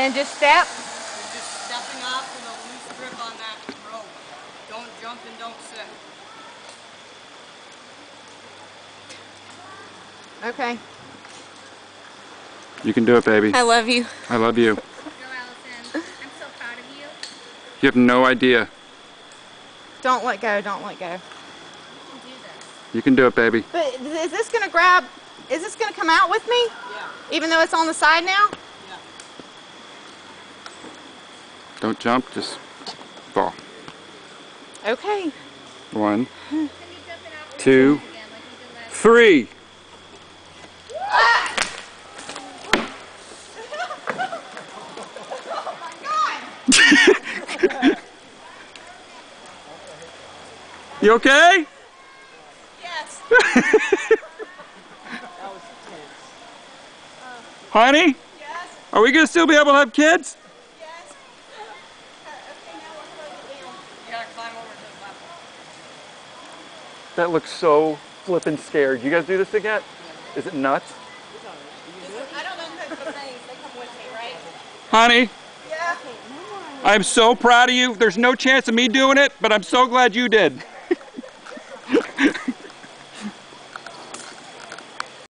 And just step. You're just stepping off with a loose grip on that rope. Don't jump and don't sit. Okay. You can do it, baby. I love you. I love you. Go, Allison. I'm so proud of you. You have no idea. Don't let go. Don't let go. You can do this. You can do it, baby. But is this gonna grab? Is this gonna come out with me? Yeah. Even though it's on the side now? Yeah. Don't jump, just fall. Okay. 1, Can you jump it out 2, again like you did last 3. You okay? Yes. Honey? Yes. Are we gonna still be able to have kids? Yes. Okay, now we're closing down. You gotta climb over to the left. That looks so flippin' scared. You guys do this again? Is it nuts? I don't know the things. They come with me, right? Honey, Yeah. I'm so proud of you. There's no chance of me doing it, but I'm so glad you did.